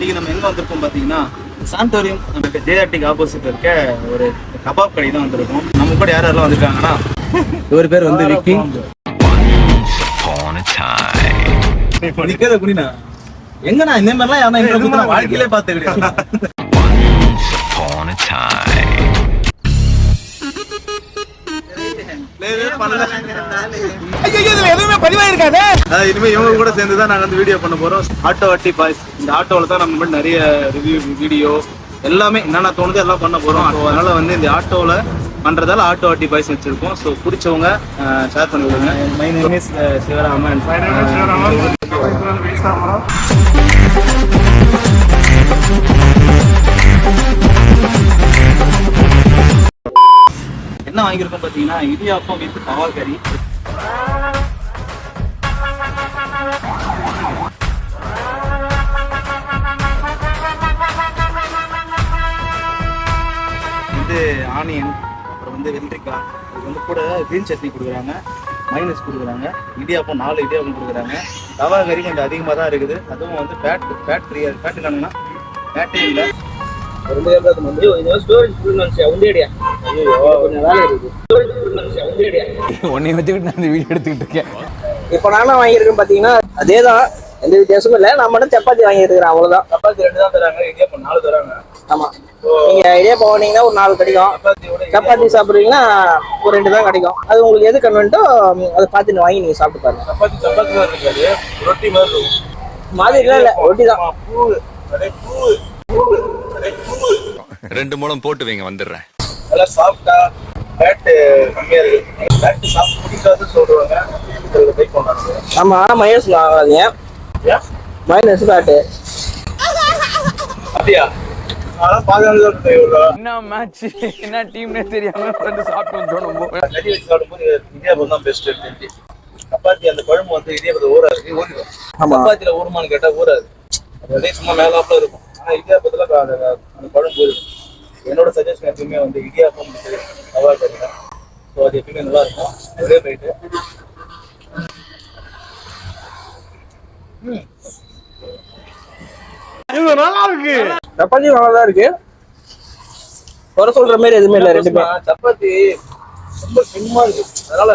இன்னைக்கு நம்ம எங்க வந்திருக்கோம் பாத்தீங்கன்னா சாந்தோரியம் நமக்கு ஜேஆர்டிக்கு ஆப்போசிட் இருக்க ஒரு கபாப் கடை தான் வந்திருக்கோம். நம்ம கூட யாரெல்லாம் வந்திருக்காங்கன்னா ஒரு பேர் வந்து விக்கி. நிக்கிறத குடினா எங்கண்ணா இந்த மாதிரிலாம் யாரா இந்த வாழ்க்கையிலே பார்த்து கிடையாது. இனிமே இவங்க கூட சேர்ந்துதான் நாங்க வந்து வீடியோ பண்ண போறோம். ஆட்டோ வட்டி பாய்ஸ், இந்த ஆட்டோல தான் நம்ம நிறைய ரிவ்யூ வீடியோ எல்லாமே என்னென்ன தோணுது எல்லாம் பண்ண போறோம். அதனால வந்து இந்த ஆட்டோல பண்றதால ஆட்டோ வட்டி பாய்ஸ் வச்சிருக்கோம். ஸோ பிடிச்சவங்க ஷேர் பண்ணி விடுங்க. My name is Sivaraman. என்ன வாங்கியிருக்கோம் பாத்தீங்கன்னா இடியாப்பம் வித் தவா கறி. இது ஆனியன், அப்புறம் வந்து வெள்ளரிக்காய், இது வந்து கூட கிரீன் சட்னி கொடுக்குறாங்க, மைனஸ் கொடுக்குறாங்க, இடியாப்பம் 4 இடியாப்பம் கொடுக்குறாங்க. தவா கறி கொஞ்சம் அதிகமாக தான் இருக்குது. அதுவும் வந்து ஃபேட் ஃப்ரீயாக ஃபேட் இல்லைன்னா ஃபேட்டே இல்லை. இப்ப நானும் வாங்கியிருக்கேன் பாத்தீங்கன்னா அதேதான், எந்த வித்தியாசமும் இல்ல. நான் மட்டும் சப்பாத்தி வாங்கியிருக்கிறேன், அவ்வளவுதான். சப்பாத்தி 2 தான் தராங்க, இடியாப்பம் 4 தராங்க. ஆமா, நீங்க இடியாப்பம் வாங்கினீங்கன்னா ஒரு 4 கிடைக்கும். சப்பாத்தி சாப்பிடுறீங்கன்னா ஒரு 2 தான் கிடைக்கும். அது உங்களுக்கு எது கன்வென்ட்டோ அதை பார்த்து வாங்கி நீங்க சாப்பிட்டு பாருங்க. சப்பாத்தி தான் இருக்காது, ரொட்டி மாதிரி இருக்கும். மாதிரி இல்ல ரொட்டி தான். 2 மூலம் போட்டு வைங்க, வந்துடுறேன். நல்லா சாப்பிட்டா ஃபேட் கம்மியா இருக்கு. ஃபேட் சாப்பிட்டு பிடிக்காதுன்னு சொல்றாங்க. ட்ரை பண்ணாங்க. ஆமா, மைனஸ் வாங்காதீங்க. மைனஸ் ஃபேட் அப்படியா? ஆனா பாக்காம என்ன மேட்ச் என்ன டீம்னே தெரியாம வந்து சாப்பிட்டு வந்துட்டோம். கறி வச்சு சாப்பிடும்போது இடியாப்பம் தான் பெஸ்ட் இருக்கு. சப்பாத்தி அந்த குழம்பு வந்து இடியாப்பத்தை ஊறாது, ஊறிடும். சப்பாத்தியில ஊறுமான்னு கேட்டா ஊறாது, அதே சும்மா மேலாப்ல இருக்கும். ஆனா இடியாப்பத்துல அந்த குழம்பு ஊறிடும். என்னோட சஜஷன் எப்பயுமே வந்து இடியாப்பம் தவா கறி தான். ஸோ அது எப்பயுமே நல்லா இருக்கும். ஒரே ரைட்டு. நல்லா இருக்கு, சப்பாத்தி நல்லாதான் இருக்கு, குறை சொல்ற மாதிரி எதுவுமே இல்லை. ரெண்டுமே சப்பாத்தி ரொம்ப சிம்மா இருக்கு, அதனால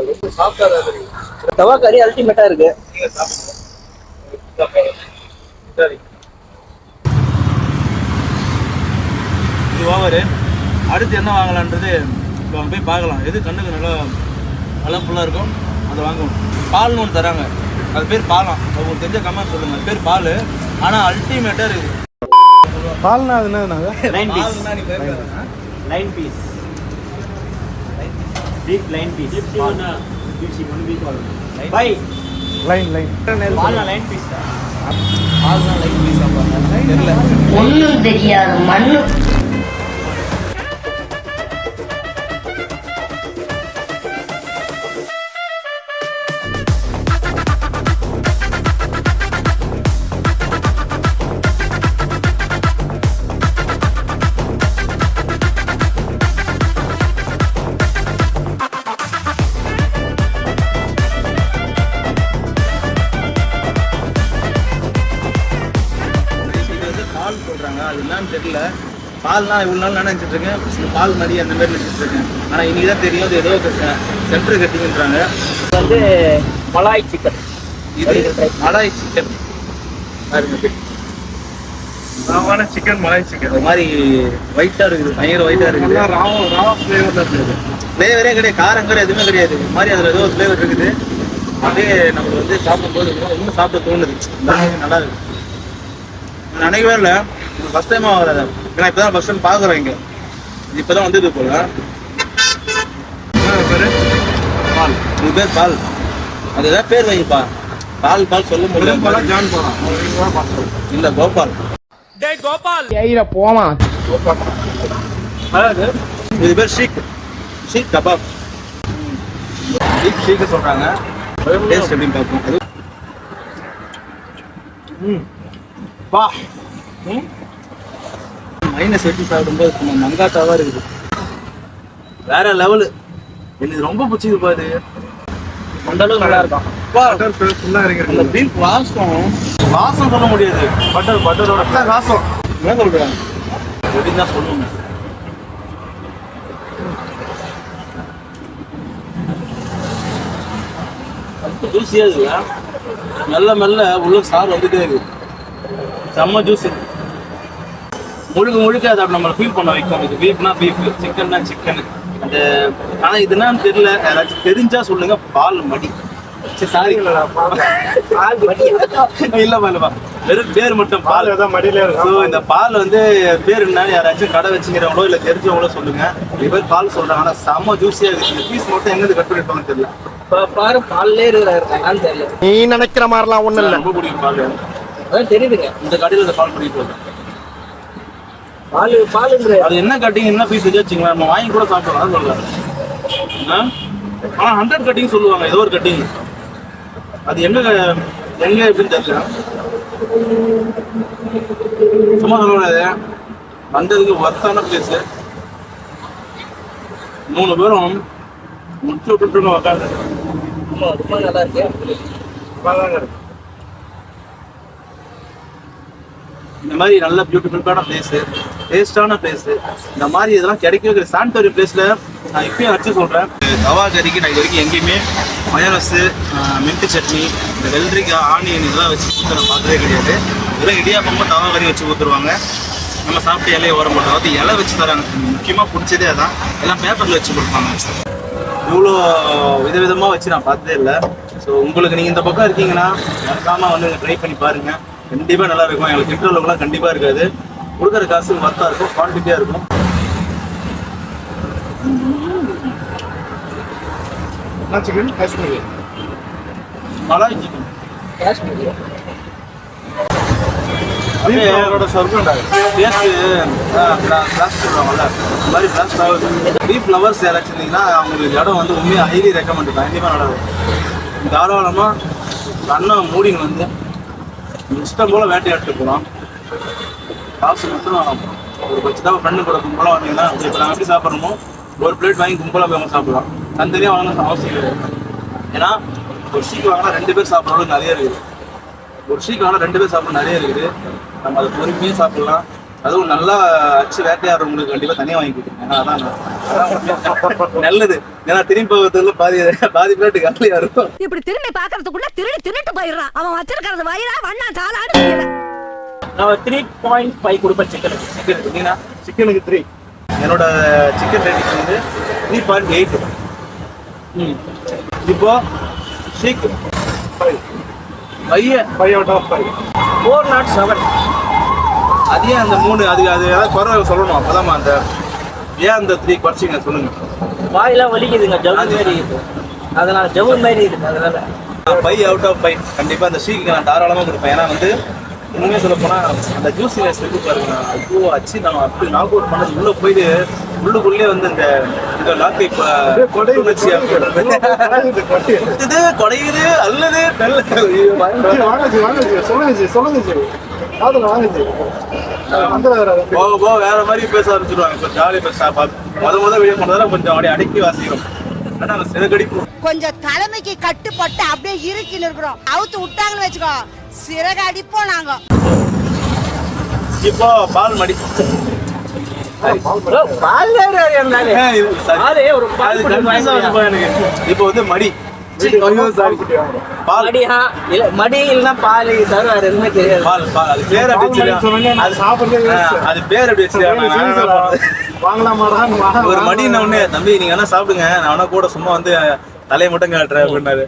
ரொம்ப சாப்பிட்டா இருக்கு. தவா கறி அல்டிமேட்டா இருக்கு. நீங்க சாப்பிடுங்க. சரி, இது வாங்கரு. அடுத்து என்ன வாங்கலான்றது இப்போ போய் பார்க்கலாம். எது கண்ணுக்கு நல்லா ஃபுல்லாக இருக்கும் அதை வாங்குவோம். பால்னு ஒன்று தராங்க, அது பேர் பாலாம். உங்களுக்கு தெரிஞ்ச கமெண்ட் சொல்லுங்க. அது பேர் பால், ஆனால் அல்டிமேட்டாக இருக்குது. பால்னா அது என்னதுனாங்க? லைன் பீஸ், பால்னா நீ பேர் line piece, big line piece. பை லைன் பால்னா லைன் பீஸ் தான். பால்னா லைன் பீஸ் தெரியல. ஒன்றும் தெரியாது மண்ணு. சொல்றாங்க, அது என்னன்னு தெரியல. பால்னா இவ்வளவு நாள் நினைச்சிட்டு இருக்கேன், பால் மாதிரி அந்த மாதிரி நினைச்சிட்டு இருக்கேன். ஆனா இன்னைக்கு தான் தெரியும் அது ஏதோ சென்டர் கட்டிங்கன்றாங்க. இது வந்து மலாய் சிக்கன். இது malai chicken chicken malai chicken ஒரு மாதிரி ஒயிட்டா இருக்குது, பயங்கர ஒயிட்டா இருக்குது. ஃப்ளேவரே கிடையாது, காரம் கூட எதுவுமே கிடையாது. இது மாதிரி அதுல ஏதோ ஃப்ளேவர் இருக்குது. அப்படியே நம்ம வந்து சாப்பிடும்போது இன்னும் சாப்பிட தோணுது. நல்லா இருக்கு. நினைக்கவே இல்லை, ஃபர்ஸ்ட் டைமா வராது. ஏன்னா இப்பதான் ஃபர்ஸ்ட் டைம் பாக்குறேன் இங்க. இது இப்பதான் வந்தது போல. பால், இது பேர் பால். அது ஏதாவது பேர் வைப்பா. பால் சொல்ல முடியல. ஜான் போலாம் இல்ல கோபால். போமா இது பேர் ஷீக் கபாப். ஷீக் சொல்றாங்க. டேஸ்ட் எப்படின்னு பார்ப்போம். மைனஸ் வெட்டி சாப்பிடும்போது சும்மா மங்காட்டாவா இருக்குது, வேற லெவலு. எனக்கு ரொம்ப பிடிச்சது பாரு. அந்த அளவுக்கு நல்லா இருக்கும். பீஃப் வாசம் வாசம் சொல்ல முடியாது. பட்டரோட வாசம் என்ன சொல்றேன் எப்படின்னு தான் சொல்லணும். ஜூஸியா இருக்குல்ல, மெல்ல மெல்ல உள்ள சாறு வந்துட்டே இருக்கு. செம்ம ஜூஸ். முழுக்க அதை நம்மளை ஃபீல் பண்ண வைக்கும். இது பீஃப்னா பீஃப், சிக்கன்னா சிக்கன். அந்த ஆனால் இது என்னன்னு தெரியல, யாராச்சும் தெரிஞ்சா சொல்லுங்க. பால் மடி, சாரி இல்லப்பா, வெறும் பேர் மட்டும் பால் மடியில இருக்கும். இந்த பால் வந்து பேர் என்ன, யாராச்சும் கடை வச்சுக்கிறவங்களோ இல்லை தெரிஞ்சவங்களோ சொல்லுங்க. இது பேர் பால் சொல்றாங்க. ஆனால் செம்ம ஜூஸியா இருக்கு. இந்த பீஸ் மட்டும் எங்க கட் பண்ணிருப்பாங்கன்னு தெரியல. பாரு பால்லே இருக்கிறாரு தெரியல. நீ நினைக்கிற மாதிரிலாம் ஒண்ணும் இல்ல. ரொம்ப பிடிக்கும் பால். அதான் தெரியுதுங்க. இந்த கடையில் இந்த பால் பண்ணிட்டு இருக்கோம். பாலுன்ற அது என்ன கட்டிங் என்ன பீஸ் வச்சுங்களா, நம்ம வாங்கி கூட சாப்பிடலாம் சொல்றேன். ஆனா 100 கட்டிங் சொல்லுவாங்க, ஏதோ ஒரு கட்டிங். அது எங்க எப்படின்னு தெரியல. சும்மா சொல்லுவாங்க. வந்ததுக்கு ஒர்த்தான பிளேஸ். 3 பேரும் முடிச்சு விட்டுட்டு உட்காந்து ரொம்ப நல்லா இருக்கு. இந்த மாதிரி நல்ல பியூட்டிஃபுல்லான பிளேஸ், டேஸ்டான பிளேஸ். இந்த மாதிரி இதெல்லாம் கிடைக்கவே சாண்டோரி பிளேஸ்ல நான் இப்பயும் வச்சு சொல்றேன். தவா கறிக்கு நான் இது வரைக்கும் எங்கேயுமே மயோனஸு, மின்ட்டு சட்னி, இந்த வெள்ளரிக்காய், ஆனியன் இதெல்லாம் வச்சு கொடுத்து நான் பார்த்ததே கிடையாது. இதெல்லாம் இடியாப்பமும் தவா கறி வச்சு கொடுத்துருவாங்க. நம்ம சாப்பிட்டு இலையை ஓரம் போட்டோம். அது இலை வச்சு தராங்க. முக்கியமாக பிடிச்சதே அதான். எல்லாம் பேப்பரில் வச்சு கொடுப்பாங்க. இவ்வளோ விதவிதமாக வச்சு நான் பார்த்ததே இல்லை. ஸோ உங்களுக்கு நீங்கள் இந்த பக்கம் இருக்கீங்கன்னா மறக்காமல் வந்து ட்ரை பண்ணி பாருங்கள். கண்டிப்பாக நல்லா இருக்கும். எங்களுக்கு இன்டர்வியூலாம் கண்டிப்பாக இருக்காது. கொடுக்குற காசு வர்த்தாக இருக்கும், குவான்டிட்டியாக இருக்கும். சிக்கன் காஷ்மீரி, மலாய் சிக்கன் காஷ்மீரி சொல்லுவாங்கல்ல, இந்த மாதிரி பிளாஸ்ட் ஆகுது. பீஃப் ஃப்ளவர்ஸ் யாராச்சும் இருந்தீங்கன்னா அவங்களுக்கு இடம் வந்து உண்மையாக ஹைலி ரெக்கமெண்ட். கண்டிப்பாக நல்லா இருக்கும். தாராளமாக அண்ணன் மூடின்னு வந்து இஷ்டம் போல் வேட்டையாட்டு போகலாம். காசு மட்டும் ஒரு 10 ரூபா ஃப்ரெண்டு கூட கும்பலாக வந்தீங்கன்னா, இப்போ நாங்கள் எப்படி சாப்பிட்றோமோ ஒரு பிளேட் வாங்கி கும்பலாக போய் சாப்பிடலாம். தனித்தனியாக வாங்கணும்னு அவசியம் கிடையாது. ஏன்னா ஒரு ஷீக்கு வாங்கினா 2 பேர் சாப்பிட்ற அளவுக்கு நிறைய இருக்குது. ஒரு ஷீக்கு வாங்கினா 2 பேர் சாப்பிட நிறைய இருக்குது. நம்ம அதை பொறுமையாக சாப்பிடலாம். அதுவும் நல்லா அச்சு வேட்டையாடுறவங்களுக்கு கண்டிப்பாக தனியாக வாங்கி கொடுத்துருங்க. ஏன்னா அதான் நல்லது. ஏன்னா திரும்பி போகிறதுல பாதி பிளேட்டு காலியாக இருக்கும். இப்படி திரும்பி பாக்குறதுக்குள்ள திருட்டு போயிடுறான். அவன் வச்சிருக்கிறது வயிறா வண்ணா சாலாடு. நான் 3.5 கொடுப்பேன் சிக்கனுக்கு. சிக்கனுக்கு 3. என்னோட சிக்கன் ரேட்டிங் வந்து 3.8. இப்போ ஷீக் 5 out of 5. 407. அதே அந்த 3 அது ஏதாவது குறை சொல்லணும். அப்போதான் அந்த ஏன் அந்த 3 குறைச்சிங்க சொல்லுங்க. வாயெல்லாம் வலிக்குதுங்க, ஜவு மாதிரி இருக்கு. அதனால ஜவு மாதிரி இருக்கு. அதனால 5 out of 5 கண்டிப்பாக அந்த ஷீக்கு நான் தாராளமாக கொடுப்பேன். ஏன்னா வந்து உண்மையாக சொல்ல போனால் அந்த ஜூஸினஸ் இருக்கு பாருங்க. ஐயோ அச்சு நம்ம அப்படி நாக் அவுட் பண்ணது உள்ளே போயிட்டு உள்ளுக்குள்ளே வந்து இந்த லாக்கை கொடையுணர்ச்சி கொடையுது அல்லது போக போக வேற மாதிரி பேச ஆரம்பிச்சிருவாங்க. இப்போ ஜாலியாக பேச முதல் வீடியோ பண்ணதால கொஞ்சம் அப்படியே அடக்கி வாசிக்கிறோம். ஆனால் நாங்கள் சிறகடிப்போம். கொஞ்சம் தலைமைக்கு கட்டுப்பட்டு அப்படியே இருக்கின்னு இருக்கிறோம். அவுத்து விட்டாங்கன்னு வச்சுக்கோ, சிறகு அடிப்போம் நாங்க. இப்போ பால் மடி இப்போ வந்து மடி மடி இல்லைன்னா பால் தருவாரு. எதுவுமே தெரியாது. பால் பால் அது பேர் அப்படி அது பேர் அப்படி ஒரு மடின உடனே தம்பி நீங்க வேணா சாப்பிடுங்க, நான் வேணா கூட சும்மா வந்து தலையை மட்டும் காட்டுறேன் அப்படின்னாரு.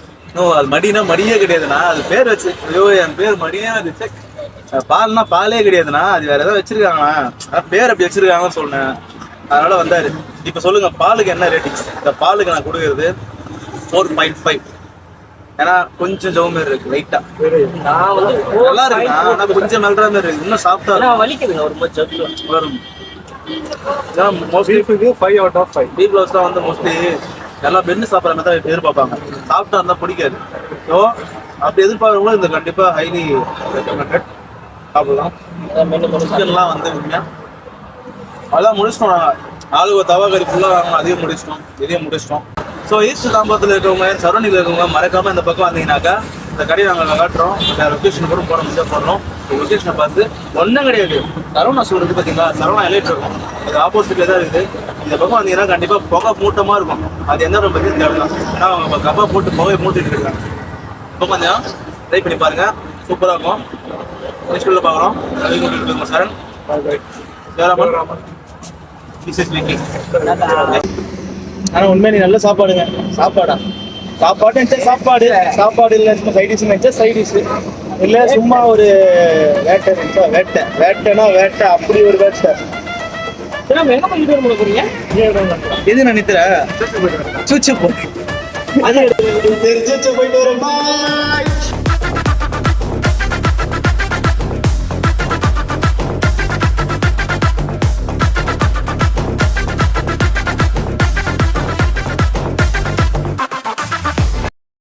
அது மடினா மடியே கிடையாதுண்ணா, அது பேர் வச்சு. ஐயோ என் பேர் மடியே இருந்துச்சு. பால்னா பாலே கிடையாதுண்ணா, அது வேற ஏதாவது வச்சிருக்காங்களா, பேர் அப்படி வச்சிருக்காங்கன்னு சொன்னேன். அதனால வந்தாரு. இப்ப சொல்லுங்க பாலுக்கு என்ன ரேட்டிங்ஸ்? இந்த பாலுக்கு நான் கொடுக்கறது 4.5. ஏன்னா கொஞ்சம் ஜவு மாதிரி இருக்கு லைட்டா. நான் வந்து நல்லா இருக்கு. ஆனா கொஞ்சம் மெல்ற மாதிரி இருக்கு. இன்னும் சாப்பிட்டா வலிக்குதுங்க ஒரு மாதிரி ஜவ்வு வரும். Mostly 5 out of 5. Beef lovers தான் வந்து மோஸ்ட்லி எல்லாம் பெண்ணு சாப்பிட்ற மாதிரி தான் பேர் பார்ப்பாங்க. சாப்பிட்டா இருந்தால் பிடிக்காது. ஸோ அப்படி எதிர்பார்க்கறவங்களும் இந்த கண்டிப்பாக ஹைலி ரெக்கமெண்டட் சாப்பிடலாம். சிக்கன்லாம் வந்து உண்மையாக அதான் முடிச்சிட்டோம். நாங்கள் ஆளுவ தவாக்கறி ஃபுல்லாக வாங்கணும், அதையும் முடிச்சிட்டோம், இதையும் முடிச்சிட்டோம். ஸோ ஈஸ்ட் தாம்பரத்தில் இருக்கவங்க, சரௌண்டிங்கில் இருக்கவங்க மறக்காமல் இந்த பக்கம் வந்தீங்கன்னாக்கா அந்த கடையை நாங்கள் காட்டுறோம். அந்த லொக்கேஷன் கூட போகிற முடியாது போடுறோம். லொக்கேஷனை பார்த்து ஒன்றும் கிடையாது. சரவணா ஸ்டோர் இருக்குது பார்த்தீங்களா, சரவணா எலைட் இருக்கும், அது ஆப்போசிட்ல தான் இருக்குது. இந்த பக்கம் வந்தீங்கன்னா கண்டிப்பாக புகை மூட்டமாக இருக்கும். அது எந்த பக்கம் பற்றி தேவைதான். ஏன்னா அவங்க கப்பா போட்டு புகையை மூட்டிட்டு இருக்காங்க. இப்போ கொஞ்சம் ட்ரை பண்ணி பாருங்க, சூப்பராக இருக்கும். நெக்ஸ்ட் வீடியோவில் பார்க்குறோம். அது சரண் ஜெயராமன் ஸ்பீக்கிங். ஆனா உண்மையா நீ நல்ல சாப்பாடுங்க. சாப்பாடு சாப்பாடு இல்ல சும்மா சைடிஸ் நினைச்சா சைடிஸ் இல்ல சும்மா ஒரு வேட்டை நினைச்சா வேட்டை அப்படி ஒரு வேட்டை. எங்க போறீங்க? எது நினைத்துற சூச்சு போய் தெரிஞ்சு போயிட்டு வரேன்.